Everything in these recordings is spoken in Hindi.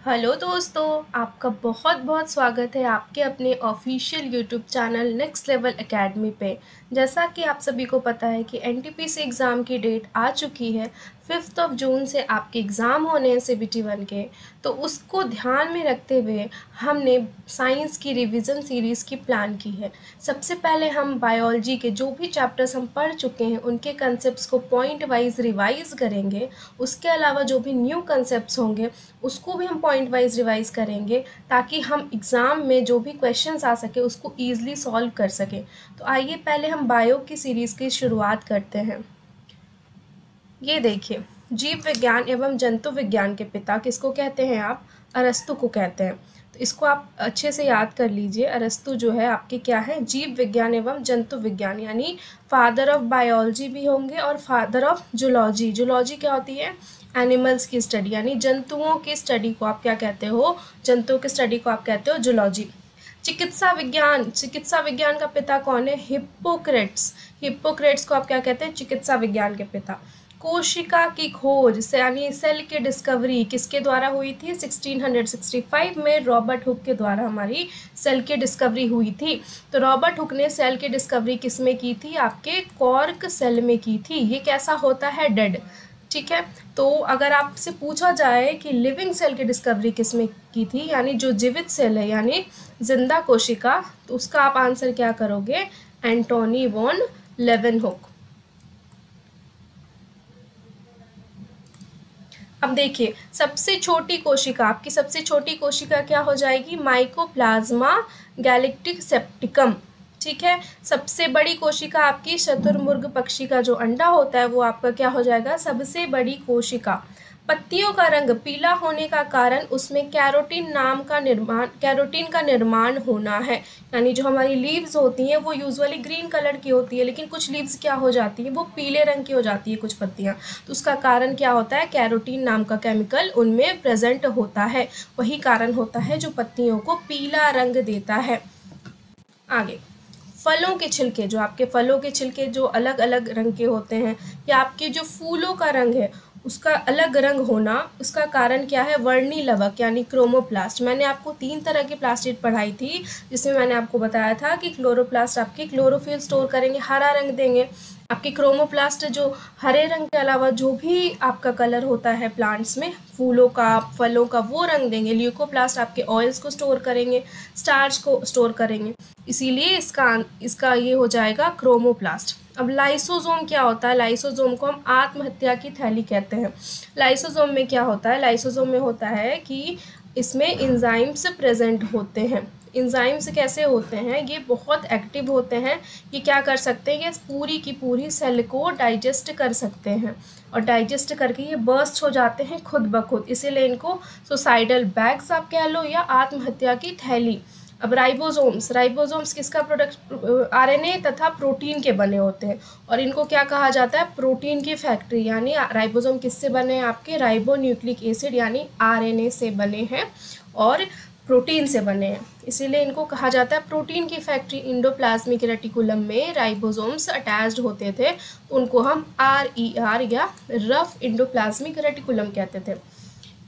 हेलो दोस्तों, आपका बहुत बहुत स्वागत है आपके अपने official YouTube channel next level academy पे। जैसा कि आप सभी को पता है कि एनटीपीसी एग्ज़ाम की डेट आ चुकी है। 5 जून से आपके एग्ज़ाम होने हैं सीबीटी 1 के। तो उसको ध्यान में रखते हुए हमने साइंस की रिवीजन सीरीज़ की प्लान की है। सबसे पहले हम बायोलॉजी के जो भी चैप्टर्स हम पढ़ चुके हैं उनके कंसेप्ट्स को पॉइंट वाइज रिवाइज़ करेंगे। उसके अलावा जो भी न्यू कंसेप्ट्स होंगे उसको भी हम पॉइंट वाइज रिवाइज करेंगे, ताकि हम एग्ज़ाम में जो भी क्वेश्चंस आ सके उसको ईजिली सॉल्व कर सकें। तो आइए पहले हम बायो की सीरीज़ की शुरुआत करते हैं। ये देखिए, जीव विज्ञान एवं जंतु विज्ञान के पिता किसको कहते हैं आप? अरस्तु को कहते हैं। तो इसको आप अच्छे से याद कर लीजिए। अरस्तु जो है आपके क्या है? जीव विज्ञान एवं जंतु विज्ञान, यानी फादर ऑफ बायोलॉजी भी होंगे और फादर ऑफ जूलॉजी। जूलॉजी क्या होती है? एनिमल्स की स्टडी, यानी जंतुओं की स्टडी को आप क्या कहते हो? जंतुओं की स्टडी को आप कहते हो जूलॉजी। चिकित्सा विज्ञान का पिता कौन है? हिप्पोक्रेट्स। हिप्पोक्रेट्स को आप क्या कहते हैं? चिकित्सा विज्ञान के पिता। कोशिका की खोज से यानी सेल की डिस्कवरी किसके द्वारा हुई थी? 1665 में रॉबर्ट हुक के द्वारा हमारी सेल की डिस्कवरी हुई थी। तो रॉबर्ट हुक ने सेल की डिस्कवरी किस में की थी? आपके कॉर्क सेल में की थी। ये कैसा होता है? डेड। ठीक है। तो अगर आपसे पूछा जाए कि लिविंग सेल की डिस्कवरी किस में की थी, यानी जो जीवित सेल है यानी जिंदा कोशिका, तो उसका आप आंसर क्या करोगे? Antonie van Leeuwenhoek. अब देखिए, सबसे छोटी कोशिका, आपकी सबसे छोटी कोशिका क्या हो जाएगी? Mycoplasma gallisepticum. ठीक है। सबसे बड़ी कोशिका आपकी शतुरमुर्ग पक्षी का जो अंडा होता है वो आपका क्या हो जाएगा? सबसे बड़ी कोशिका। पत्तियों का रंग पीला होने का कारण उसमें कैरोटीन का निर्माण होना है। यानी जो हमारी लीव्स होती हैं वो यूजुअली ग्रीन कलर की होती है, लेकिन कुछ लीव्स क्या हो जाती हैं? वो पीले रंग की हो जाती है कुछ पत्तियां। तो उसका कारण क्या होता है? कैरोटीन नाम का केमिकल उनमें प्रेजेंट होता है। वही कारण होता है जो पत्तियों को पीला रंग देता है। आगे, फलों के छिलके, जो आपके फलों के छिलके जो अलग अलग रंग के होते हैं, या आपके जो फूलों का रंग है उसका अलग रंग होना, उसका कारण क्या है? वर्णी लवक यानी क्रोमोप्लास्ट। मैंने आपको 3 तरह की प्लास्टिड पढ़ाई थी, जिसमें मैंने आपको बताया था कि क्लोरोप्लास्ट आपकी क्लोरोफिल स्टोर करेंगे, हरा रंग देंगे। आपकी क्रोमोप्लास्ट जो हरे रंग के अलावा जो भी आपका कलर होता है प्लांट्स में, फूलों का, फलों का, वो रंग देंगे। ल्यूकोप्लास्ट आपके ऑयल्स को स्टोर करेंगे, स्टार्च को स्टोर करेंगे। इसीलिए इसका ये हो जाएगा क्रोमोप्लास्ट। अब लाइसोसोम क्या होता है? लाइसोसोम को हम आत्महत्या की थैली कहते हैं। लाइसोसोम में क्या होता है? लाइसोसोम में होता है कि इसमें एंजाइम्स प्रेजेंट होते हैं। एंजाइम्स कैसे होते हैं? ये बहुत एक्टिव होते हैं। ये क्या कर सकते हैं? ये पूरी की पूरी सेल को डाइजेस्ट कर सकते हैं, और डाइजेस्ट करके ये बर्स्ट हो जाते हैं खुद ब खुद। इसीलिए इनको सुसाइडल बैग्स आप कह लो, या आत्महत्या की थैली। अब राइबोसोम्स किसका प्रोडक्ट? आरएनए तथा प्रोटीन के बने होते हैं, और इनको क्या कहा जाता है? प्रोटीन की फैक्ट्री। यानी राइबोसोम किससे बने हैं? आपके राइबो न्यूक्लिक एसिड यानी आरएनए से बने हैं और प्रोटीन से बने हैं। इसीलिए इनको कहा जाता है प्रोटीन की फैक्ट्री। इंडोप्लाज्मिक रेटिकुलम में राइबोसोम्स अटैच्ड होते थे, उनको हम RER या रफ इंडोप्लाज्मिक रेटिकुलम कहते थे।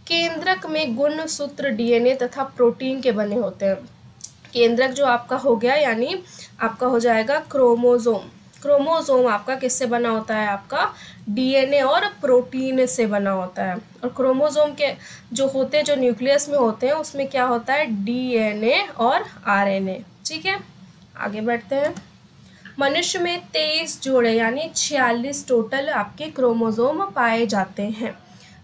केंद्रक में गुणसूत्र डीएनए तथा प्रोटीन के बने होते हैं। केंद्रक जो आपका हो गया, यानी आपका हो जाएगा क्रोमोसोम। क्रोमोसोम आपका किससे बना होता है? आपका डीएनए और प्रोटीन से बना होता है। और क्रोमोसोम के जो होते हैं, जो न्यूक्लियस में होते हैं, उसमें क्या होता है? डीएनए और आरएनए। ठीक है, आगे बढ़ते हैं। मनुष्य में 23 जोड़े यानी 46 टोटल आपके क्रोमोसोम पाए जाते हैं।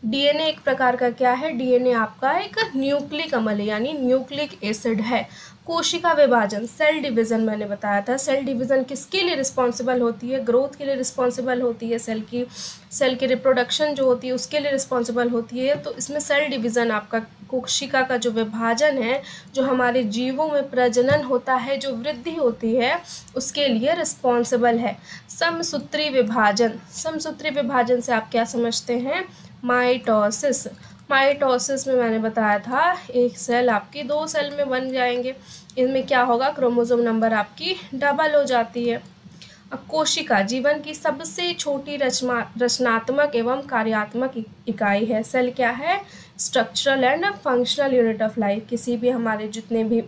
डीएनए एक प्रकार का क्या है? डीएनए आपका एक न्यूक्लिक अम्ल है, यानी न्यूक्लिक एसिड है। कोशिका विभाजन, सेल डिवीजन, मैंने बताया था सेल डिवीजन किसके लिए रिस्पॉन्सिबल होती है? ग्रोथ के लिए रिस्पॉन्सिबल होती है। सेल की रिप्रोडक्शन जो होती है उसके लिए रिस्पॉन्सिबल होती है। तो इसमें सेल डिवीजन आपका कोशिका का जो विभाजन है, जो हमारे जीवों में प्रजनन होता है, जो वृद्धि होती है, उसके लिए रिस्पॉन्सिबल है। समसूत्री विभाजन, समसूत्री विभाजन से आप क्या समझते हैं? माइटोसिस। माइटोसिस में मैंने बताया था एक सेल आपकी 2 सेल में बन जाएंगे। इनमें क्या होगा? क्रोमोसोम नंबर आपकी डबल हो जाती है। अब कोशिका जीवन की सबसे छोटी रचनात्मक एवं कार्यात्मक इकाई है। सेल क्या है? Structural and functional unit of life. किसी भी हमारे जितने भी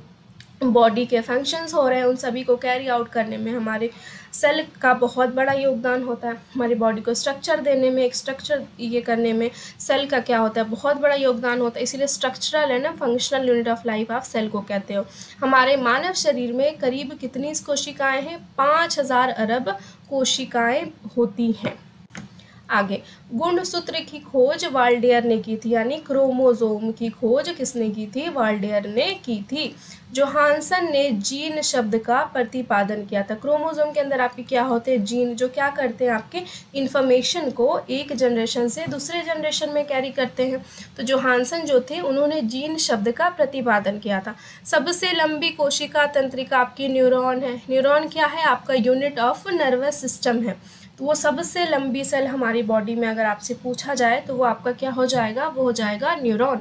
बॉडी के फंक्शंस हो रहे हैं उन सभी को कैरी आउट करने में हमारे सेल का बहुत बड़ा योगदान होता है। हमारी बॉडी को स्ट्रक्चर देने में, एक स्ट्रक्चर ये करने में सेल का क्या होता है, बहुत बड़ा योगदान होता है। इसीलिए structural and functional unit of life आप सेल को कहते हो। हमारे मानव शरीर में करीब कितनी कोशिकाएं हैं? 5000 अरब कोशिकाएं होती हैं। आगे, गुणसूत्र की खोज वाल्डेयर ने की थी, यानी क्रोमोसोम की खोज किसने की थी? वाल्डेयर ने की थी। जोहानसन ने जीन शब्द का प्रतिपादन किया था। क्रोमोसोम के अंदर आपके क्या होते हैं? जीन, जो क्या करते हैं आपके इंफॉर्मेशन को एक जनरेशन से दूसरे जनरेशन में कैरी करते हैं। तो जोहानसन जो थे उन्होंने जीन शब्द का प्रतिपादन किया था। सबसे लंबी कोशिका तंत्रिका आपकी न्यूरॉन है। न्यूरॉन क्या है? आपका यूनिट ऑफ नर्वस सिस्टम है। तो वो सबसे लंबी सेल हमारी बॉडी में अगर आपसे पूछा जाए तो वो आपका क्या हो जाएगा? वो हो जाएगा न्यूरॉन।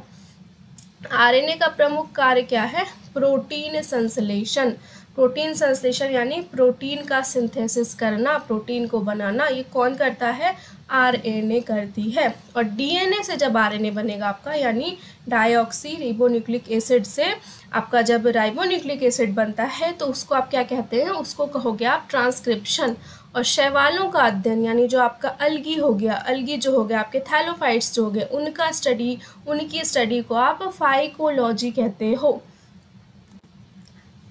आरएनए का प्रमुख कार्य क्या है? प्रोटीन संश्लेषण। प्रोटीन संश्लेषण यानी प्रोटीन का सिंथेसिस करना, प्रोटीन को बनाना, ये कौन करता है? आरएनए करती है। और डीएनए से जब आरएनए बनेगा आपका, यानी डायऑक्सी रिबोन्यूक्लिक एसिड से आपका जब राइबोन्यूक्लिक एसिड बनता है तो उसको आप क्या कहते हैं? उसको कहोगे आप ट्रांसक्रिप्शन। और शैवालों का अध्ययन, यानी जो आपका अलगी हो गया, अलगी जो हो गया, आपके थैलोफाइट्स जो हो गए, उनका स्टडी, उनकी स्टडी को आप फाइकोलॉजी कहते हो।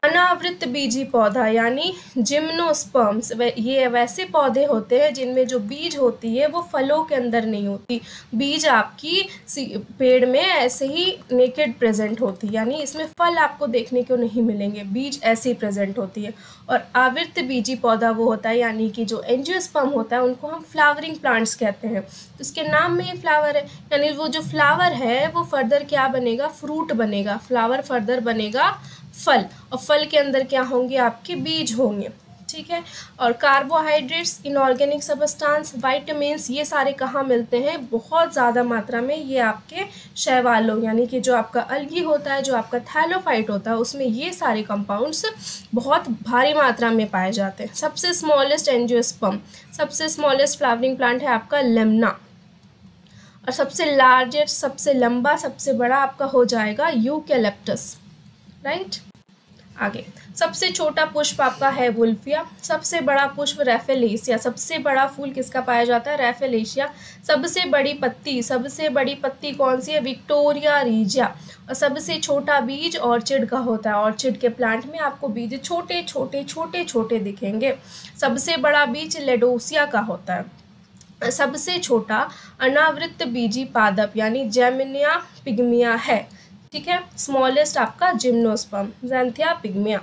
अनावृत बीजी पौधा यानी जिम्नोस्पर्म्स, ये वैसे पौधे होते हैं जिनमें जो बीज होती है वो फलों के अंदर नहीं होती। बीज आपकी पेड़ में ऐसे ही नेकेड प्रेजेंट होती है, यानी इसमें फल आपको देखने को नहीं मिलेंगे, बीज ऐसे ही प्रेजेंट होती है। और आवृत बीजी पौधा वो होता है, यानी कि जो एंजियोस्पर्म होता है उनको हम फ्लावरिंग प्लांट्स कहते हैं। तो इसके नाम में ही फ्लावर है, यानी वो जो फ्लावर है वो फर्दर क्या बनेगा? फ्रूट बनेगा। फ्लावर फर्दर बनेगा फल, और फल के अंदर क्या होंगे? आपके बीज होंगे। ठीक है। और कार्बोहाइड्रेट्स, इनऑर्गेनिक सबस्टांस, वाइटामिन्स, ये सारे कहाँ मिलते हैं? बहुत ज़्यादा मात्रा में ये आपके शैवालों, यानी कि जो आपका अलगी होता है, जो आपका थैलोफाइट होता है, उसमें ये सारे कंपाउंड्स बहुत भारी मात्रा में पाए जाते हैं। सबसे स्मॉलेस्ट एंजियोस्पर्म, सबसे स्मॉलेस्ट फ्लावरिंग प्लांट है आपका लेमना। और सबसे लार्जेस्ट, सबसे लंबा, सबसे बड़ा आपका हो जाएगा यूकेलिप्टस। राइट। आगे, सबसे छोटा पुष्प आपका है वुल्फिया। सबसे बड़ा पुष्प रैफेलेशिया। सबसे बड़ा फूल किसका पाया जाता है? रैफेलेशिया। सबसे बड़ी पत्ती, सबसे बड़ी पत्ती कौन सी है? Victoria regia. और सबसे छोटा बीज ऑर्चिड का होता है। ऑर्चिड के प्लांट में आपको बीज छोटे छोटे छोटे छोटे दिखेंगे। सबसे बड़ा बीज लेडोसिया का होता है। सबसे छोटा अनावृत बीजी पादप यानी जेमिनिया पिग्मिया है। ठीक है। स्मॉलेस्ट आपका जिम्नोस्पर्म, ज़ैंथिया पिग्मिया।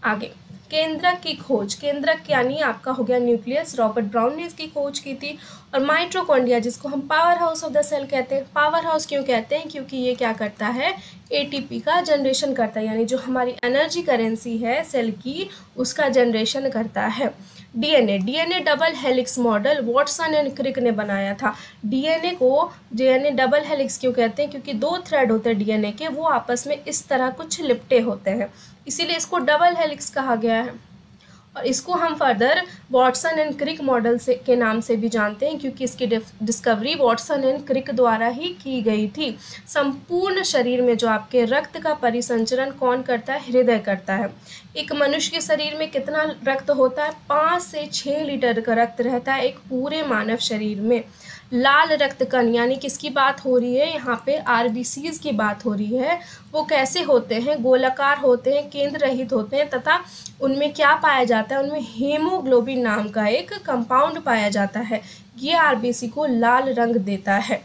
आगे, केंद्रक की खोज। केंद्रक यानी आपका हो गया न्यूक्लियस, रॉबर्ट ब्राउन ने इसकी खोज की थी। और माइटोकॉन्ड्रिया, जिसको हम power house of the cell कहते हैं। पावर हाउस क्यों कहते हैं? क्योंकि ये क्या करता है? एटीपी का जनरेशन करता है, यानी जो हमारी एनर्जी करेंसी है सेल की, उसका जनरेशन करता है। DNA, DNA double helix model Watson and Crick ने बनाया था। डीएनए डबल हेलिक्स क्यों कहते हैं? क्योंकि 2 थ्रेड होते हैं डीएनए के, वो आपस में इस तरह कुछ लिपटे होते हैं, इसीलिए इसको डबल हेलिक्स कहा गया है। और इसको हम further Watson and Crick model से के नाम से भी जानते हैं, क्योंकि इसकी डिस्कवरी वॉटसन एंड क्रिक द्वारा ही की गई थी। संपूर्ण शरीर में जो आपके रक्त का परिसंचरण कौन करता है? हृदय करता है। एक मनुष्य के शरीर में कितना रक्त होता है? 5 से 6 लीटर का रक्त रहता है एक पूरे मानव शरीर में। लाल रक्त कण, यानी किसकी बात हो रही है यहाँ पे? आरबीसीज की बात हो रही है। वो कैसे होते हैं? गोलाकार होते हैं, केंद्र रहित होते हैं, तथा उनमें क्या पाया जाता है? उनमें हीमोग्लोबिन नाम का एक कंपाउंड पाया जाता है। ये आरबीसी को लाल रंग देता है।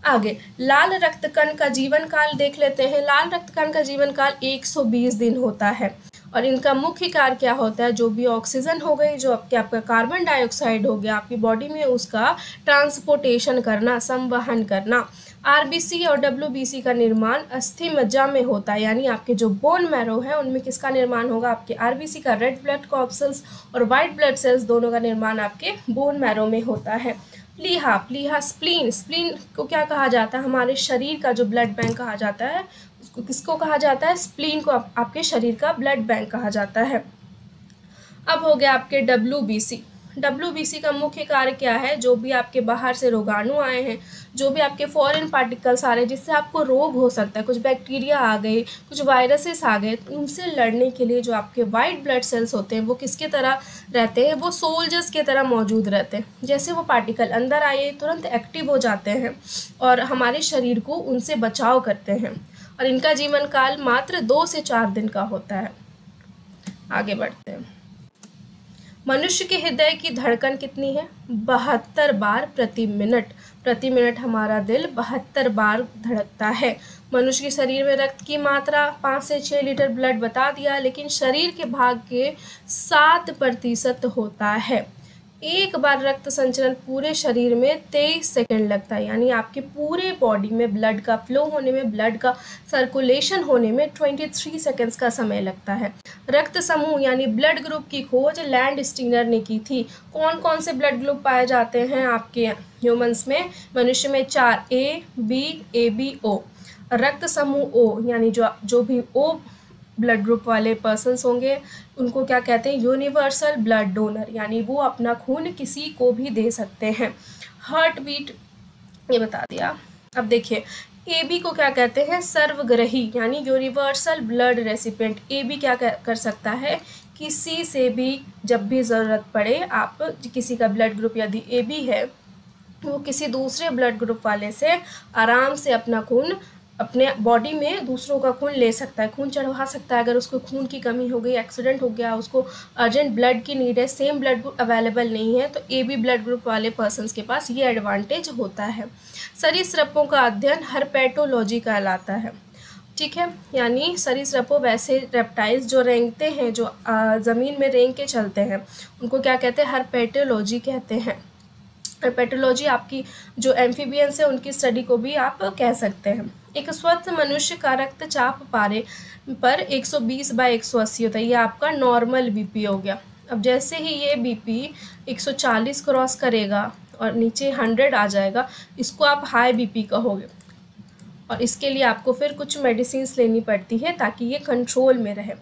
आगे, लाल रक्त कण का जीवन काल देख लेते हैं। लाल रक्त कण का जीवन काल 120 दिन होता है। और इनका मुख्य कार्य क्या होता है? जो भी ऑक्सीजन हो गई, जो आपका कार्बन डाइऑक्साइड हो गया आपकी बॉडी में, उसका ट्रांसपोर्टेशन करना, संवहन करना। आरबीसी और डब्ल्यूबीसी का निर्माण अस्थि मज्जा में होता है, यानी आपके जो बोन मैरो है उनमें किसका निर्माण होगा? आपके आरबीसी का, रेड ब्लड कॉर्पसेल्स और वाइट ब्लड सेल्स दोनों का निर्माण आपके बोन मैरो में होता है। प्लीहा, प्लीहा स्प्लीन, स्प्लीन को क्या कहा जाता है? हमारे शरीर का जो ब्लड बैंक कहा जाता है, उसको किसको कहा जाता है? स्प्लीन को आपके शरीर का ब्लड बैंक कहा जाता है। अब हो गया आपके डब्ल्यूबीसी। डब्ल्यूबीसी का मुख्य कार्य क्या है? जो भी आपके बाहर से रोगाणु आए हैं, जो भी आपके फॉरेन पार्टिकल्स आ रहे हैं जिससे आपको रोग हो सकता है, कुछ बैक्टीरिया आ गए, कुछ वायरसेस आ गए, तो उनसे लड़ने के लिए जो आपके वाइट ब्लड सेल्स होते हैं वो किसके तरह रहते हैं, वो सोल्जर्स की तरह मौजूद रहते हैं। जैसे वो पार्टिकल अंदर आए तुरंत एक्टिव हो जाते हैं और हमारे शरीर को उनसे बचाव करते हैं, और इनका जीवन काल मात्र 2 से 4 दिन का होता है। आगे बढ़ते हैं। मनुष्य के हृदय की धड़कन कितनी है? 72 बार प्रति मिनट। प्रति मिनट हमारा दिल 72 बार धड़कता है। मनुष्य के शरीर में रक्त की मात्रा 5 से 6 लीटर ब्लड बता दिया, लेकिन शरीर के भाग के 7% होता है। एक बार रक्त संचलन पूरे शरीर में 23 सेकंड लगता है, यानी आपके पूरे बॉडी में ब्लड का फ्लो होने में, ब्लड का सर्कुलेशन होने में 23 सेकंड्स का समय लगता है। रक्त समूह यानी ब्लड ग्रुप की खोज लैंड स्टीनर ने की थी। कौन कौन से ब्लड ग्रुप पाए जाते हैं आपके ह्यूमंस में? मनुष्य में 4, ए बी ओ। रक्त समूह ओ यानी जो भी ओ ब्लड ग्रुप वाले पर्सन्स होंगे उनको क्या कहते हैं? यूनिवर्सल ब्लड डोनर, यानी वो अपना खून किसी को भी दे सकते हैं। हार्ट बीट ये बता दिया। अब देखिए AB को क्या कहते हैं? सर्वग्रही यानी यूनिवर्सल ब्लड रेसिपिएंट। AB क्या कर सकता है? किसी से भी जब भी ज़रूरत पड़े, आप किसी का ब्लड ग्रुप यदि AB है वो किसी दूसरे ब्लड ग्रुप वाले से आराम से अपना खून अपने बॉडी में दूसरों का खून ले सकता है, खून चढ़वा सकता है। अगर उसको खून की कमी हो गई, एक्सीडेंट हो गया, उसको अर्जेंट ब्लड की नीड है, सेम ब्लड ग्रुप अवेलेबल नहीं है, तो AB ब्लड ग्रुप वाले पर्सन्स के पास ये एडवांटेज होता है। सरीसृपों का अध्ययन हर्पेटोलॉजी कहलाता है। ठीक है, यानी सरीसृपों वैसे रेप्टाइल्स जो रेंगते हैं, जो ज़मीन में रेंग के चलते हैं, उनको क्या कहते हैं? हर्पेटोलॉजी कहते हैं। हर्पेटोलॉजी आपकी जो एम्फीबियंस है उनकी स्टडी को भी आप कह सकते हैं। एक स्वस्थ मनुष्य का रक्तचाप पारे पर 120/180 होता है, ये आपका नॉर्मल बीपी हो गया। अब जैसे ही ये बीपी 140 क्रॉस करेगा और नीचे 100 आ जाएगा, इसको आप हाई बीपी कहोगे, और इसके लिए आपको फिर कुछ मेडिसिन्स लेनी पड़ती है ताकि ये कंट्रोल में रहे।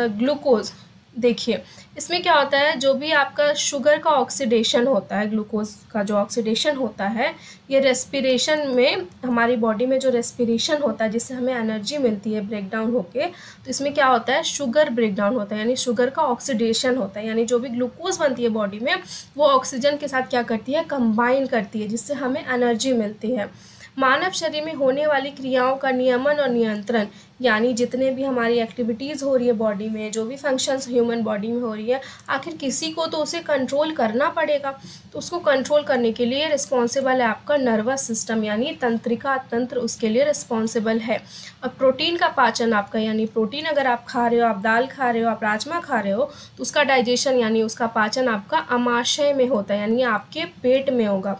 ग्लूकोज देखिए, इसमें क्या होता है? जो भी आपका शुगर का ऑक्सीडेशन होता है, ग्लूकोज का जो ऑक्सीडेशन होता है, ये रेस्पिरेशन में, हमारी बॉडी में जो रेस्पिरेशन होता है जिससे हमें एनर्जी मिलती है ब्रेक डाउन होके, तो इसमें क्या होता है? शुगर ब्रेक डाउन होता है, यानी शुगर का ऑक्सीडेशन होता है, यानी जो भी ग्लूकोज बनती है बॉडी में वो ऑक्सीजन के साथ क्या करती है? कंबाइन करती है, जिससे हमें एनर्जी मिलती है। मानव शरीर में होने वाली क्रियाओं का नियमन और नियंत्रण, यानी जितने भी हमारी एक्टिविटीज़ हो रही है बॉडी में, जो भी फंक्शंस ह्यूमन बॉडी में हो रही है, आखिर किसी को तो उसे कंट्रोल करना पड़ेगा। तो उसको कंट्रोल करने के लिए रिस्पॉन्सिबल है आपका नर्वस सिस्टम, यानी तंत्रिका तंत्र उसके लिए रिस्पॉन्सिबल है। और प्रोटीन का पाचन आपका, यानी प्रोटीन अगर आप खा रहे हो, आप दाल खा रहे हो, आप राजमा खा रहे हो, तो उसका डाइजेशन यानी उसका पाचन आपका अमाशय में होता है, यानी आपके पेट में होगा।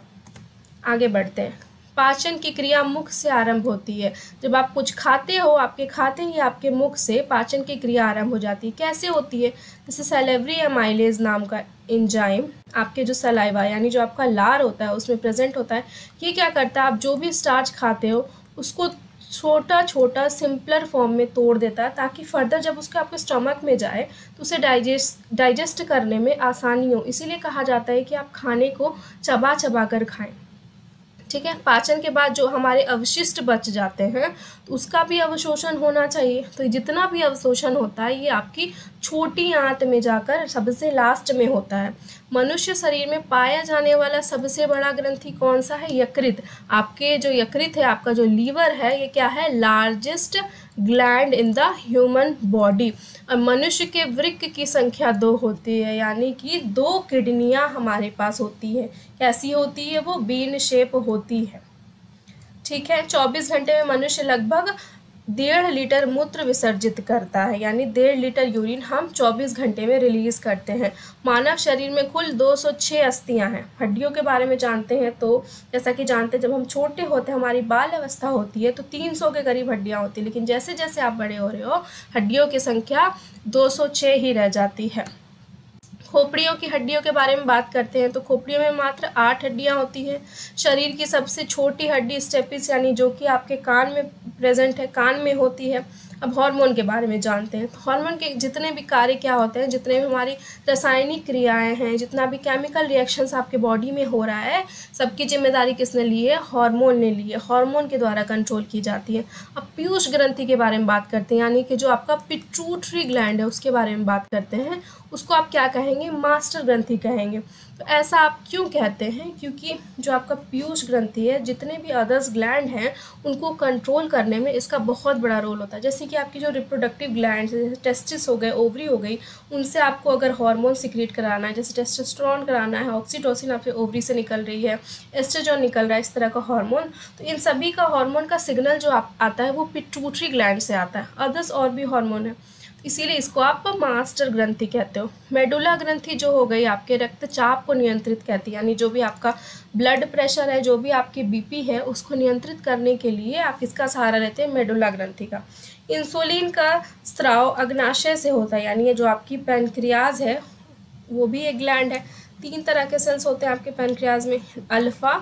आगे बढ़ते हैं। पाचन की क्रिया मुख से आरंभ होती है। जब आप कुछ खाते हो, आपके खाते ही आपके मुख से पाचन की क्रिया आरंभ हो जाती है। कैसे होती है? जैसे सैलेवरी एमाइलेज नाम का एंजाइम आपके जो सलाइवा यानी जो आपका लार होता है उसमें प्रेजेंट होता है। ये क्या करता है? आप जो भी स्टार्च खाते हो उसको छोटा छोटा सिंपलर फॉर्म में तोड़ देता है, ताकि फर्दर जब उसको आपके स्टमक में जाए तो उसे डाइजेस्ट करने में आसानी हो। इसीलिए कहा जाता है कि आप खाने को चबा चबा कर खाएं। ठीक है, पाचन के बाद जो हमारे अवशिष्ट बच जाते हैं तो उसका भी अवशोषण होना चाहिए। तो जितना भी अवशोषण होता है ये आपकी छोटी आंत में जाकर सबसे लास्ट में होता है। मनुष्य शरीर में पाया जाने वाला सबसे बड़ा ग्रंथि कौन सा है? यकृत। आपके जो यकृत है, आपका जो लीवर है, ये क्या है? Largest gland in the human body. और मनुष्य के वृक्क की संख्या 2 होती है, यानी कि 2 किडनियां हमारे पास होती है। कैसी होती है वो? बीन शेप होती है। ठीक है, 24 घंटे में मनुष्य लगभग 1.5 लीटर मूत्र विसर्जित करता है, यानी 1.5 लीटर यूरिन हम 24 घंटे में रिलीज करते हैं। मानव शरीर में कुल 206 अस्थियां हैं। हड्डियों के बारे में जानते हैं तो जैसा कि जानते हैं, जब हम छोटे होते हैं, हमारी बाल अवस्था होती है तो 300 के करीब हड्डियां होती है, लेकिन जैसे जैसे आप बड़े हो रहे हो हड्डियों की संख्या 206 ही रह जाती है। खोपड़ियों की हड्डियों के बारे में बात करते हैं तो खोपड़ियों में मात्र 8 हड्डियां होती हैं। शरीर की सबसे छोटी हड्डी स्टेपिस, यानी जो कि आपके कान में प्रेजेंट है, कान में होती है। अब हार्मोन के बारे में जानते हैं। तो हार्मोन के जितने भी कार्य क्या होते हैं, जितने भी हमारी रासायनिक क्रियाएं हैं, जितना भी केमिकल रिएक्शंस आपके बॉडी में हो रहा है, सबकी जिम्मेदारी किसने ली है? हार्मोन ने ली है। हार्मोन के द्वारा कंट्रोल की जाती है। अब पीयूष ग्रंथि के बारे में बात करते हैं, यानी कि जो आपका पिट्यूटरी ग्लैंड है उसके बारे में बात करते हैं। उसको आप क्या कहेंगे? मास्टर ग्रंथि कहेंगे। तो ऐसा आप क्यों कहते हैं? क्योंकि जो आपका पीयूष ग्रंथि है, जितने भी अदर्स ग्लैंड हैं उनको कंट्रोल करने में इसका बहुत बड़ा रोल होता है। जैसे कि आपकी जो रिप्रोडक्टिव ग्लैंड है, जैसे टेस्टिस हो गए, ओवरी हो गई, उनसे आपको अगर हार्मोन सिक्रीट कराना है, जैसे टेस्टोस्टेरोन कराना है, ऑक्सीटोसिन आपके ओवरी से निकल रही है, एस्ट्रोजन निकल रहा है, इस तरह का हार्मोन, तो इन सभी का हार्मोन का सिग्नल जो आता है वो पिट्यूटरी ग्लैंड से आता है। अदर्स और भी हार्मोन है, इसीलिए इसको आप मास्टर ग्रंथि कहते हो। मेडुला ग्रंथि जो हो गई आपके रक्तचाप को नियंत्रित करती है, यानी जो भी आपका ब्लड प्रेशर है, जो भी आपकी बीपी है, उसको नियंत्रित करने के लिए आप इसका सहारा लेते हैं, मेडुला ग्रंथि का। इंसुलिन का स्राव अग्नाशय से होता है, यानी ये जो आपकी पैनक्रियाज है वो भी एक ग्लैंड है। 3 तरह के सेल्स होते हैं आपके पैनक्रियाज में, अल्फा,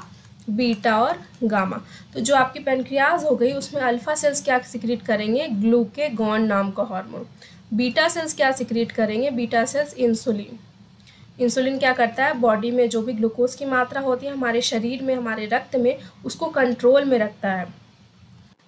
बीटा और गामा। तो जो आपकी पैनक्रियाज हो गई उसमें अल्फा सेल्स क्या सिक्रीट करेंगे? ग्लूकेगॉन नाम का हार्मोन। बीटा सेल्स क्या सिक्रीट करेंगे? Beta cells insulin. इंसुलिन क्या करता है? बॉडी में जो भी ग्लूकोज की मात्रा होती है हमारे शरीर में, हमारे रक्त में, उसको कंट्रोल में रखता है।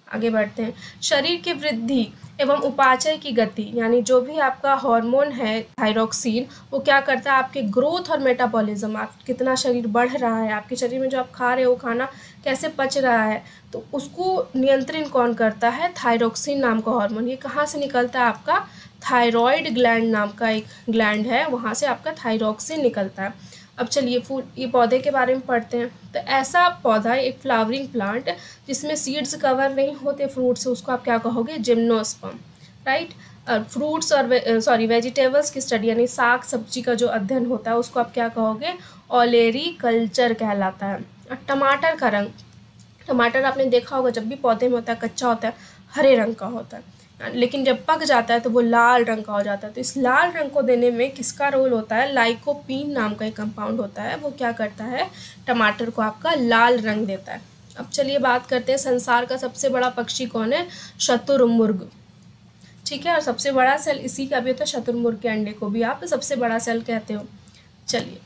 आगे बढ़ते हैं। शरीर की वृद्धि एवं उपाचय की गति, यानी जो भी आपका हार्मोन है थायरोक्सिन, वो क्या करता है? आपके ग्रोथ और मेटाबॉलिज्म, आप कितना शरीर बढ़ रहा है, आपके शरीर में जो आप खा रहे हो खाना कैसे पच रहा है, तो उसको नियंत्रण कौन करता है? थायरोक्सिन नाम का हार्मोन। ये कहाँ से निकलता है? आपका थायरॉयड ग्लैंड नाम का एक ग्लैंड है, वहाँ से आपका थायरोक्सिन निकलता है। अब चलिए ये पौधे के बारे में पढ़ते हैं। तो ऐसा पौधा, एक फ्लावरिंग प्लांट जिसमें सीड्स कवर नहीं होते फ्रूट से, उसको आप क्या कहोगे? Gymnosperm, right. फ्रूट्स और वेजिटेबल्स की स्टडी, यानी साग सब्जी का जो अध्ययन होता है, उसको आप क्या कहोगे? ओलेरी कल्चर कहलाता है। और टमाटर का रंग, टमाटर आपने देखा होगा जब भी पौधे में होता है, कच्चा होता है, हरे रंग का होता है, लेकिन जब पक जाता है तो वो लाल रंग का हो जाता है। तो इस लाल रंग को देने में किसका रोल होता है? लाइकोपीन नाम का एक कंपाउंड होता है, वो क्या करता है? टमाटर को आपका लाल रंग देता है। अब चलिए बात करते हैं, संसार का सबसे बड़ा पक्षी कौन है? शुतुरमुर्ग, ठीक है। और सबसे बड़ा सेल इसी का भी होता है, शुतुरमुर्ग के अंडे को भी आप सबसे बड़ा सेल कहते हो। चलिए,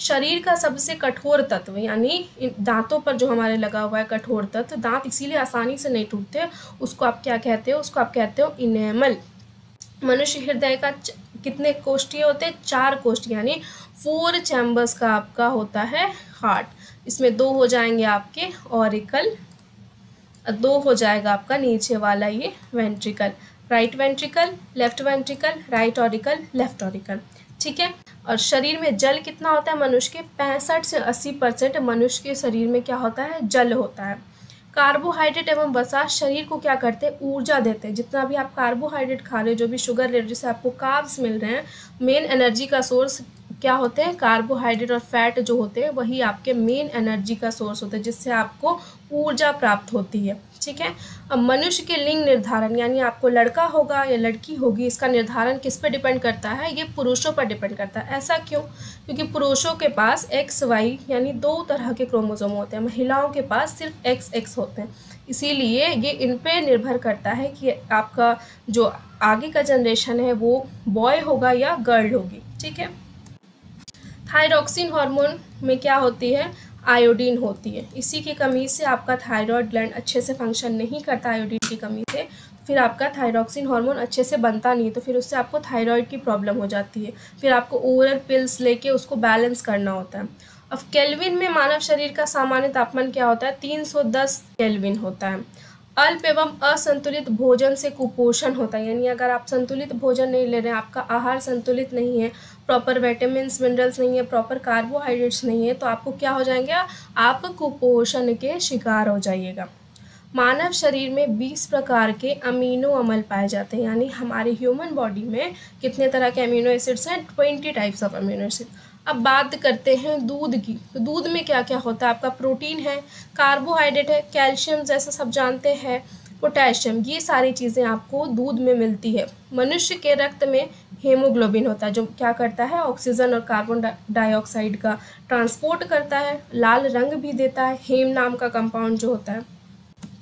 शरीर का सबसे कठोर तत्व, यानी दांतों पर जो हमारे लगा हुआ है कठोर तत्व, दांत इसीलिए आसानी से नहीं टूटते, उसको आप क्या कहते हो? उसको आप कहते हो इनेमल। मनुष्य हृदय का कितने कोष्ठीय होते हैं? 4 कोष्ठ, यानी 4 चैम्बर्स का आपका होता है हार्ट। इसमें 2 हो जाएंगे आपके ऑरिकल, 2 हो जाएगा आपका नीचे वाला ये ventricle, right ventricle, left ventricle, right auricle, left auricle, ठीक है। और शरीर में जल कितना होता है मनुष्य के? 65 से 80% मनुष्य के शरीर में क्या होता है? जल होता है। कार्बोहाइड्रेट एवं वसा शरीर को क्या करते हैं? ऊर्जा देते हैं। जितना भी आप कार्बोहाइड्रेट खा रहे हो, जो भी शुगर ले रहे हो, जिससे आपको कार्ब्स मिल रहे हैं, मेन एनर्जी का सोर्स क्या होते हैं? कार्बोहाइड्रेट और फैट जो होते हैं वही आपके मेन एनर्जी का सोर्स होते हैं, जिससे आपको ऊर्जा प्राप्त होती है, ठीक है। अब मनुष्य के लिंग निर्धारण, यानी आपको लड़का होगा या लड़की होगी, इसका निर्धारण किस पे डिपेंड करता है? ये पुरुषों पर डिपेंड करता है। ऐसा क्यों? क्योंकि पुरुषों के पास XY यानी 2 तरह के क्रोमोसोम होते हैं, महिलाओं के पास सिर्फ XX होते हैं। इसीलिए ये इन पे निर्भर करता है कि आपका जो आगे का जनरेशन है वो बॉय होगा या गर्ल होगी, ठीक है। थायरोक्सिन हार्मोन में क्या होती है? आयोडीन होती है। इसी की कमी से आपका थायराइड ग्लैंड अच्छे से फंक्शन नहीं करता, आयोडीन की कमी से, फिर आपका थायरोक्सिन हार्मोन अच्छे से बनता नहीं, तो फिर उससे आपको थायराइड की प्रॉब्लम हो जाती है। फिर आपको ओरल पिल्स लेके उसको बैलेंस करना होता है। अब केल्विन में मानव शरीर का सामान्य तापमान क्या होता है? 310 केल्विन होता है। अल्प एवं असंतुलित भोजन से कुपोषण होता है, यानी अगर आप संतुलित भोजन नहीं ले रहे हैं, आपका आहार संतुलित नहीं है, प्रॉपर विटामिन्स मिनरल्स नहीं है, प्रॉपर कार्बोहाइड्रेट्स नहीं है, तो आपको क्या हो जाएंगे? आप कुपोषण के शिकार हो जाइएगा। मानव शरीर में 20 प्रकार के अमीनो अम्ल पाए जाते हैं, यानी हमारे ह्यूमन बॉडी में कितने तरह के अमीनो एसिड्स हैं? 20 टाइप्स ऑफ अमीनो एसिड। अब बात करते हैं दूध की। तो दूध में क्या क्या होता है? आपका प्रोटीन है, कार्बोहाइड्रेट है, कैल्शियम जैसा सब जानते हैं, पोटेशियम, ये सारी चीज़ें आपको दूध में मिलती है। मनुष्य के रक्त में हेमोग्लोबिन होता है, जो क्या करता है? ऑक्सीजन और कार्बन डाइऑक्साइड का ट्रांसपोर्ट करता है, लाल रंग भी देता है, हेम नाम का कंपाउंड जो होता है।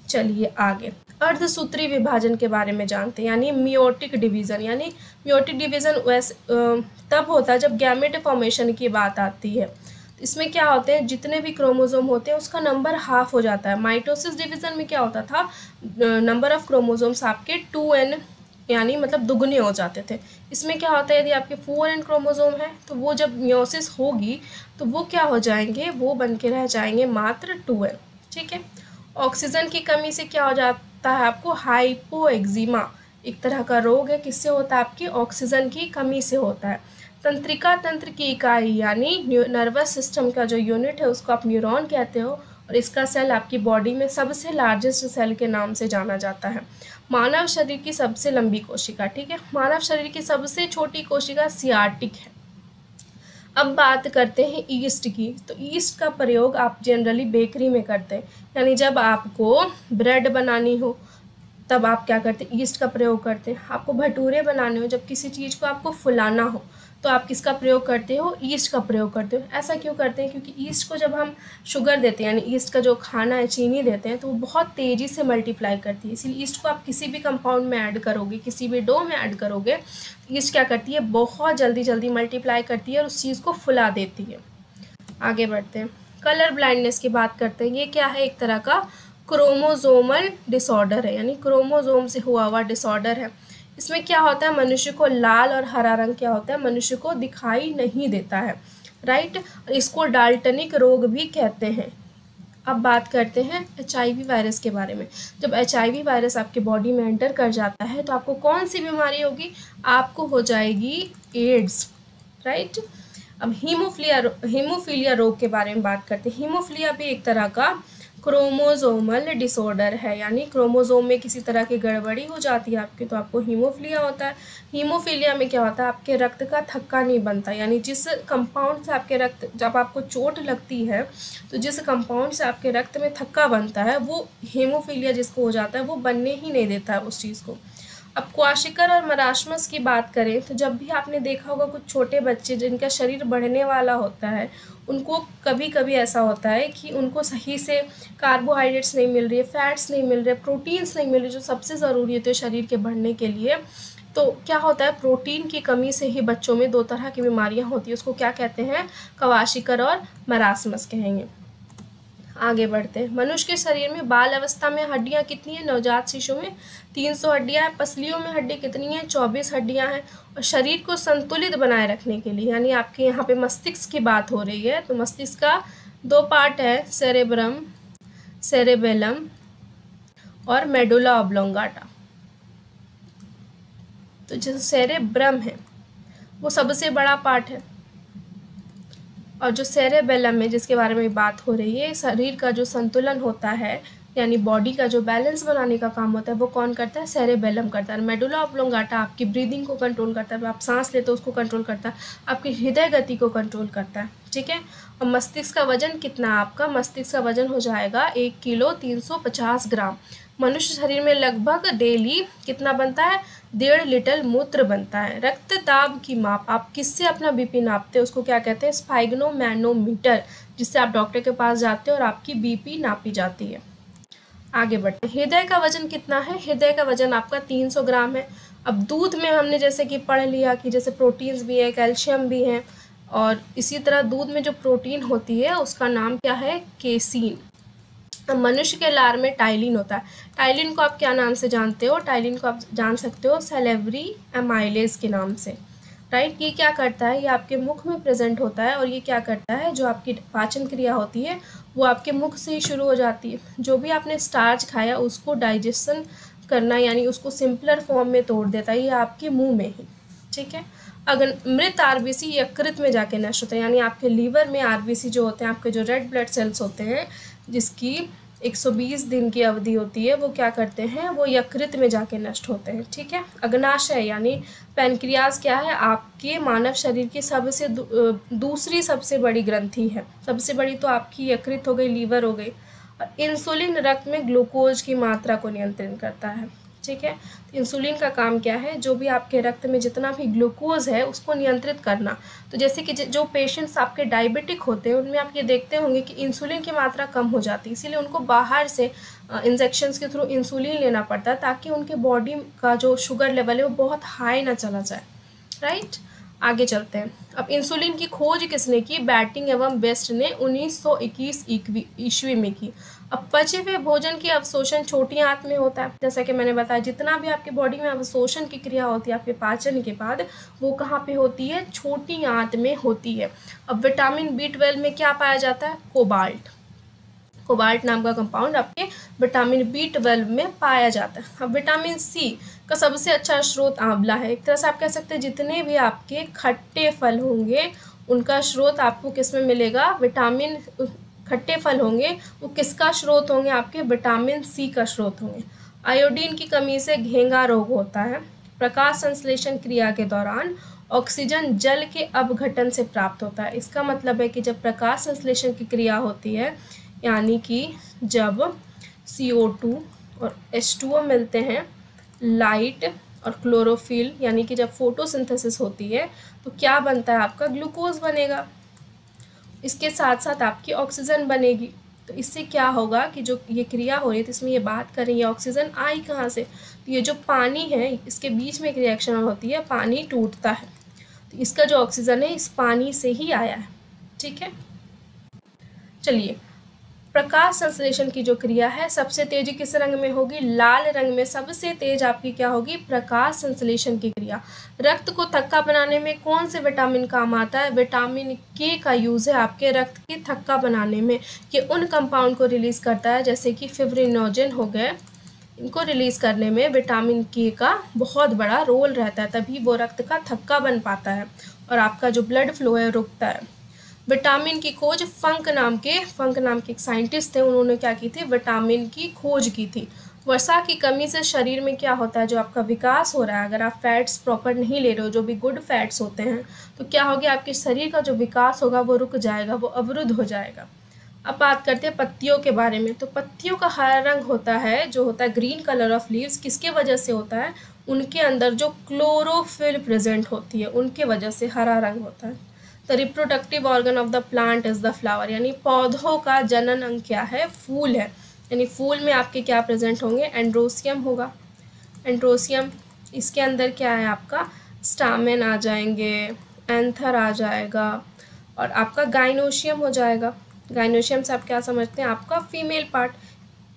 चलिए आगे, अर्धसूत्री विभाजन के बारे में जानते हैं, यानी मियोटिक डिवीज़न। यानी मियोटिक डिवीज़न वैसे तब होता है जब गैमेट फॉर्मेशन की बात आती है। इसमें क्या होते हैं, जितने भी क्रोमोसोम होते हैं उसका नंबर हाफ हो जाता है। माइटोसिस डिवीज़न में क्या होता था, नंबर ऑफ क्रोमोसोम्स आपके 2n यानी मतलब दुगने हो जाते थे। इसमें क्या होता है, यदि आपके 4n क्रोमोसोम है तो वो जब मियोसिस होगी तो वो क्या हो जाएंगे, वो बन के रह जाएंगे मात्र 2n। ठीक है। ऑक्सीजन की कमी से क्या हो जाता है आपको, हाइपोएक्जिमा एक तरह का रोग है। किससे होता है, आपकी ऑक्सीजन की कमी से होता है। तंत्रिका तंत्र की इकाई यानी नर्वस सिस्टम का जो यूनिट है उसको आप न्यूरॉन कहते हो, और इसका सेल आपकी बॉडी में सबसे लार्जेस्ट सेल के नाम से जाना जाता है। मानव शरीर की सबसे लंबी कोशिका, ठीक है, मानव शरीर की सबसे छोटी कोशिका सियाटिक है। अब बात करते हैं ईस्ट की। तो ईस्ट का प्रयोग आप जनरली बेकरी में करते हैं, यानी जब आपको ब्रेड बनानी हो तब आप क्या करते हैं, ईस्ट का प्रयोग करते हैं। आपको भटूरे बनाने हो, जब किसी चीज़ को आपको फुलाना हो तो आप किसका प्रयोग करते हो, ईस्ट का प्रयोग करते हो। ऐसा क्यों करते हैं, क्योंकि ईस्ट को जब हम शुगर देते हैं, यानी ईस्ट का जो खाना है चीनी देते हैं, तो वो बहुत तेज़ी से मल्टीप्लाई करती है। इसलिए ईस्ट को आप किसी भी कंपाउंड में ऐड करोगे, किसी भी डो में ऐड करोगे, ईस्ट क्या करती है, बहुत जल्दी जल्दी मल्टीप्लाई करती है और उस चीज़ को फुला देती है। आगे बढ़ते हैं, कलर ब्लाइंडनेस की बात करते हैं। ये क्या है, एक तरह का क्रोमोजोमल डिसऑर्डर है, यानी क्रोमोजोम से हुआ हुआ डिसऑर्डर है। इसमें क्या होता है, मनुष्य को लाल और हरा रंग क्या होता है, मनुष्य को दिखाई नहीं देता है, राइट। इसको डाल्टनिक रोग भी कहते हैं। अब बात करते हैं HIV वायरस के बारे में। जब HIV वायरस आपके बॉडी में एंटर कर जाता है तो आपको कौन सी बीमारी होगी, आपको हो जाएगी एड्स, राइट। अब हीमोफीलिया रोग के बारे में बात करते हैं। हीमोफीलिया भी एक तरह का क्रोमोजोमल डिसऑर्डर है, यानी क्रोमोजोम में किसी तरह की गड़बड़ी हो जाती है आपकी तो आपको हीमोफीलिया होता है। हीमोफीलिया में क्या होता है, आपके रक्त का थक्का नहीं बनता, यानी जिस कंपाउंड से आपके रक्त, जब आपको चोट लगती है तो जिस कंपाउंड से आपके रक्त में थक्का बनता है वो हीमोफीलिया जिसको हो जाता है वो बनने ही नहीं देता है उस चीज़ को। अब क्वाशिकर और मराशमस की बात करें तो जब भी आपने देखा होगा कुछ छोटे बच्चे जिनका शरीर बढ़ने वाला होता है, उनको कभी कभी ऐसा होता है कि उनको सही से कार्बोहाइड्रेट्स नहीं मिल रही है, फैट्स नहीं मिल रहे, प्रोटीन्स नहीं मिल रही जो सबसे ज़रूरी होती है शरीर के बढ़ने के लिए। तो क्या होता है, प्रोटीन की कमी से ही बच्चों में 2 तरह की बीमारियां होती है, उसको क्या कहते हैं, क्वाशिकर और मरासमस कहेंगे। आगे बढ़ते हैं, मनुष्य के शरीर में बाल अवस्था में हड्डियां कितनी हैं, नवजात शिशु में 300 हड्डियां हैं। पसलियों में हड्डी कितनी है, 24 हड्डियां हैं। और शरीर को संतुलित बनाए रखने के लिए, यानी आपके यहाँ पे मस्तिष्क की बात हो रही है, तो मस्तिष्क का 2 पार्ट है, सेरेब्रम, सेरेबेलम और मेडुला ऑब्लोंगाटा। तो जो सेरेब्रम है वो सबसे बड़ा पार्ट है, और जो सेरेबेलम है जिसके बारे में बात हो रही है, शरीर का जो संतुलन होता है यानी बॉडी का जो बैलेंस बनाने का काम होता है वो कौन करता है, सेरेबेलम करता है। मेडुला ऑब्लोंगाटा आपकी ब्रीदिंग को कंट्रोल करता है, आप सांस लेते हो उसको कंट्रोल करता है, आपकी हृदय गति को कंट्रोल करता है, ठीक है। और मस्तिष्क का वजन कितना, आपका मस्तिष्क का वजन हो जाएगा 1 किलो 350 ग्राम। मनुष्य शरीर में लगभग डेली कितना बनता है, 1.5 लीटर मूत्र बनता है। रक्तदाब की माप, आप किससे अपना बीपी नापते हैं, उसको क्या कहते हैं, स्फाइग्नोमैनोमीटर, जिससे आप डॉक्टर के पास जाते हो और आपकी बीपी नापी जाती है। आगे बढ़ते हैं, हृदय का वजन कितना है, हृदय का वजन आपका 300 ग्राम है। अब दूध में हमने जैसे कि पढ़ लिया कि जैसे प्रोटीन्स भी है, कैल्शियम भी है, और इसी तरह दूध में जो प्रोटीन होती है उसका नाम क्या है, केसीन। अब मनुष्य के लार में टाइलिन होता है। टाइलिन को आप क्या नाम से जानते हो, टाइलिन को आप जान सकते हो सैलिवरी एमाइलेज के नाम से, राइट। ये क्या करता है, ये आपके मुख में प्रेजेंट होता है, और ये क्या करता है, जो आपकी पाचन क्रिया होती है वो आपके मुख से ही शुरू हो जाती है। जो भी आपने स्टार्च खाया उसको डाइजेशन करना, यानी उसको सिंपलर फॉर्म में तोड़ देता है, ये आपके मुंह में ही, ठीक है। अगर मृत आरबीसी यकृत में जाके नष्ट होता है, यानी आपके लीवर में आरबीसी जो होते हैं, आपके जो रेड ब्लड सेल्स होते हैं जिसकी 120 दिन की अवधि होती है, वो क्या करते हैं, वो यकृत में जाके नष्ट होते हैं, ठीक है। अग्नाशय यानी पैनक्रियाज क्या है, आपके मानव शरीर की सबसे दूसरी सबसे बड़ी ग्रंथि है। सबसे बड़ी तो आपकी यकृत हो गई, लीवर हो गई। और इंसुलिन रक्त में ग्लूकोज की मात्रा को नियंत्रित करता है, ठीक है। तो इंसुलिन का काम क्या है, जो भी आपके रक्त में जितना भी ग्लूकोज है उसको नियंत्रित करना। तो जैसे कि जो पेशेंट्स आपके डायबिटिक होते हैं उनमें आप ये देखते होंगे कि इंसुलिन की मात्रा कम हो जाती है, इसीलिए उनको बाहर से इंजेक्शंस के थ्रू इंसुलिन लेना पड़ता है ताकि उनके बॉडी का जो शुगर लेवल है वो बहुत हाई ना चला जाए, राइट। आगे चलते हैं। अब इंसुलिन की खोज किसने की? बैटिंग एवं बेस्ट ने 1921 ईस्वी में की। अब पचे हुए भोजन की अवशोषण छोटी आंत में होता है। जैसा कि मैंने बताया, जितना भी आपके बॉडी में अवशोषण की क्रिया होती है आपके पाचन के बाद, वो कहाँ पे होती है? छोटी आंत में होती है। अब विटामिन B12 में क्या पाया जाता है? कोबाल्ट। कोबाल्ट नाम का कंपाउंड आपके विटामिन B12 में पाया जाता है। अब विटामिन C का सबसे अच्छा स्रोत आंवला है। एक तरह से आप कह सकते हैं जितने भी आपके खट्टे फल होंगे उनका स्रोत आपको किस में मिलेगा? विटामिन, खट्टे फल होंगे वो किसका स्रोत होंगे? आपके विटामिन C का स्रोत होंगे। आयोडीन की कमी से घेंगा रोग होता है। प्रकाश संश्लेषण क्रिया के दौरान ऑक्सीजन जल के अपघटन से प्राप्त होता है। इसका मतलब है कि जब प्रकाश संश्लेषण की क्रिया होती है, यानी कि जब CO2 और H2O मिलते हैं, लाइट और क्लोरोफिल, यानी कि जब फोटोसिंथेसिस होती है तो क्या बनता है? आपका ग्लूकोज बनेगा। इसके साथ साथ आपकी ऑक्सीजन बनेगी। तो इससे क्या होगा कि जो ये क्रिया हो रही है तो इसमें ये बात कर रही है ऑक्सीजन आई कहाँ से? तो ये जो पानी है इसके बीच में एक रिएक्शन होती है, पानी टूटता है, तो इसका जो ऑक्सीजन है इस पानी से ही आया है, ठीक है। चलिए, प्रकाश संश्लेषण की जो क्रिया है सबसे तेज किस रंग में होगी? लाल रंग में सबसे तेज आपकी क्या होगी? प्रकाश संश्लेषण की क्रिया। रक्त को थक्का बनाने में कौन से विटामिन काम आता है? विटामिन K का यूज है आपके रक्त की थक्का बनाने में। ये उन कंपाउंड को रिलीज करता है जैसे कि फिब्रिनोजन हो गए, इनको रिलीज करने में विटामिन K का बहुत बड़ा रोल रहता है, तभी वो रक्त का थक्का बन पाता है और आपका जो ब्लड फ्लो है रुकता है। विटामिन की खोज फंक नाम के एक साइंटिस्ट थे, उन्होंने क्या की थी? विटामिन की खोज की थी। वसा की कमी से शरीर में क्या होता है? जो आपका विकास हो रहा है, अगर आप फैट्स प्रॉपर नहीं ले रहे हो, जो भी गुड फैट्स होते हैं, तो क्या होगा? आपके शरीर का जो विकास होगा वो रुक जाएगा, वो अवरुद्ध हो जाएगा। अब बात करते हैं पत्तियों के बारे में। तो पत्तियों का हरा रंग होता है, जो होता है ग्रीन कलर ऑफ लीव्स, किसके वजह से होता है? उनके अंदर जो क्लोरोफिल प्रेजेंट होती है उनके वजह से हरा रंग होता है। The reproductive organ of the plant is the flower, यानी पौधों का जनन अंग क्या है? फूल है। यानी फूल में आपके क्या प्रेजेंट होंगे? एंड्रोसियम होगा। एंड्रोसियम, इसके अंदर क्या है आपका? स्टामेन आ जाएंगे, एंथर आ जाएगा और आपका गाइनोशियम हो जाएगा। गाइनोशियम से आप क्या समझते हैं? आपका फीमेल पार्ट।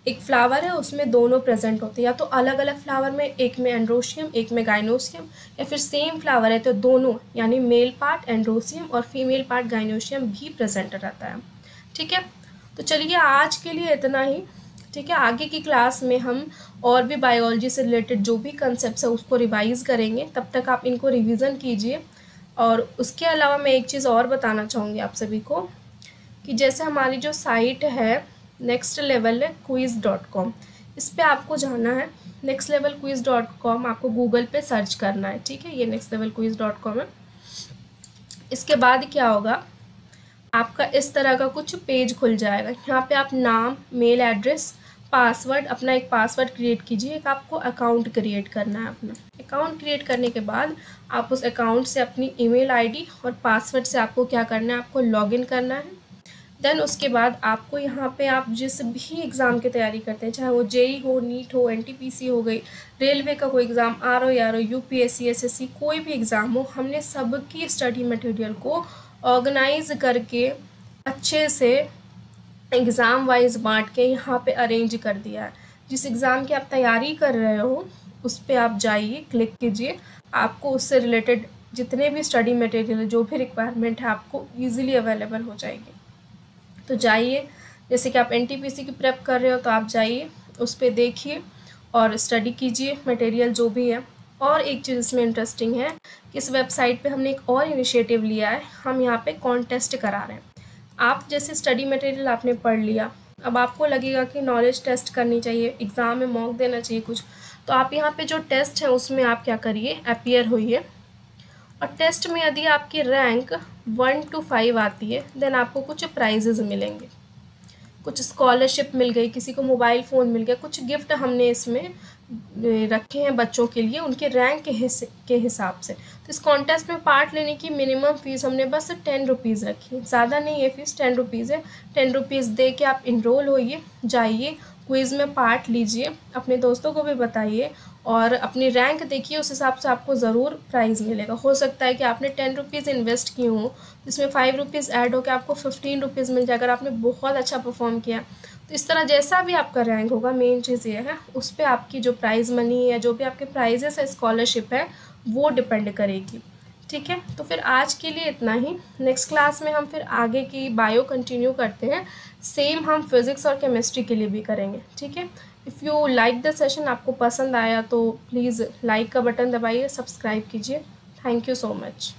एक फ्लावर है उसमें दोनों प्रेजेंट होते हैं, या तो अलग अलग फ्लावर में, एक में एंड्रोशियम एक में गाइनोशियम, या फिर सेम फ्लावर है तो दोनों, यानी मेल पार्ट एंड्रोशियम और फीमेल पार्ट गाइनोशियम भी प्रेजेंट रहता है, ठीक है। तो चलिए आज के लिए इतना ही, ठीक है। आगे की क्लास में हम और भी बायोलॉजी से रिलेटेड जो भी कंसेप्ट है उसको रिवाइज करेंगे, तब तक आप इनको रिविज़न कीजिए। और उसके अलावा मैं एक चीज़ और बताना चाहूँगी आप सभी को कि जैसे हमारी जो साइट है नेक्स्ट लेवल क्विज़.com, इस पर आपको जाना है। नेक्स्ट लेवल क्विज़.com आपको गूगल पे सर्च करना है, ठीक है। ये नेक्स्ट लेवल क्विज़.com है। इसके बाद क्या होगा, आपका इस तरह का कुछ पेज खुल जाएगा। यहाँ पे आप नाम, मेल एड्रेस, पासवर्ड, अपना एक पासवर्ड क्रिएट कीजिए। एक आपको अकाउंट क्रिएट करना है। अपना अकाउंट क्रिएट करने के बाद आप उस अकाउंट से अपनी ईमेल आईडी और पासवर्ड से आपको क्या करना है? आपको लॉगिन करना है। देन उसके बाद आपको यहाँ पे आप जिस भी एग्ज़ाम की तैयारी करते हैं, चाहे वो JEE हो, नीट हो, NTPC हो गई, रेलवे का कोई एग्ज़ाम, RO, UPSC, SSC, कोई भी एग्ज़ाम हो, हमने सबकी स्टडी मटेरियल को ऑर्गेनाइज करके अच्छे से एग्ज़ाम वाइज बांट के यहाँ पे अरेंज कर दिया है। जिस एग्ज़ाम की आप तैयारी कर रहे हो उस पर आप जाइए, क्लिक कीजिए, आपको उससे रिलेटेड जितने भी स्टडी मटेरियल, जो भी रिक्वायरमेंट है, आपको ईजिली अवेलेबल हो जाएगी। तो जाइए, जैसे कि आप NTPC की प्रेप कर रहे हो तो आप जाइए, उस पर देखिए और स्टडी कीजिए मटेरियल जो भी है। और एक चीज़ इसमें इंटरेस्टिंग है कि इस वेबसाइट पे हमने एक और इनिशिएटिव लिया है, हम यहाँ पे कॉन्टेस्ट करा रहे हैं। आप जैसे स्टडी मटेरियल आपने पढ़ लिया, अब आपको लगेगा कि नॉलेज टेस्ट करनी चाहिए, एग्ज़ाम में मॉक देना चाहिए कुछ, तो आप यहाँ पे जो टेस्ट है उसमें आप क्या करिए? अपीयर होइए। और टेस्ट में यदि आपकी रैंक 1 to 5 आती है, देन आपको कुछ प्राइजेज़ मिलेंगे, कुछ स्कॉलरशिप मिल गई, किसी को मोबाइल फ़ोन मिल गया, कुछ गिफ्ट हमने इसमें रखे हैं बच्चों के लिए उनके रैंक के हिसाब से। तो इस कॉन्टेस्ट में पार्ट लेने की मिनिमम फ़ीस हमने बस 10 रुपीज़ रखी है, ज़्यादा नहीं है फ़ीस, 10 रुपीज़ है। 10 रुपीज़ दे के आप इनरोल होइए, जाइए, क्विज़ में पार्ट लीजिए, अपने दोस्तों को भी बताइए और अपनी रैंक देखिए, उस हिसाब से आपको ज़रूर प्राइज़ मिलेगा। हो सकता है कि आपने 10 रुपीज़ इन्वेस्ट किए हों, इसमें 5 रुपीज़ ऐड होकर आपको 15 रुपीज़ मिल जाए अगर आपने बहुत अच्छा परफॉर्म किया। तो इस तरह जैसा भी आपका रैंक होगा, मेन चीज़ ये है उस पर आपकी जो प्राइज़ मनी या जो भी आपके प्राइजेस है, स्कॉलरशिप है, वो डिपेंड करेगी। ठीक है, तो फिर आज के लिए इतना ही। नेक्स्ट क्लास में हम फिर आगे की बायो कंटिन्यू करते हैं, सेम हम फिज़िक्स और केमिस्ट्री के लिए भी करेंगे। ठीक है, if you like the session, आपको पसंद आया तो प्लीज़ लाइक का बटन दबाइए, सब्सक्राइब कीजिए। Thank you so much.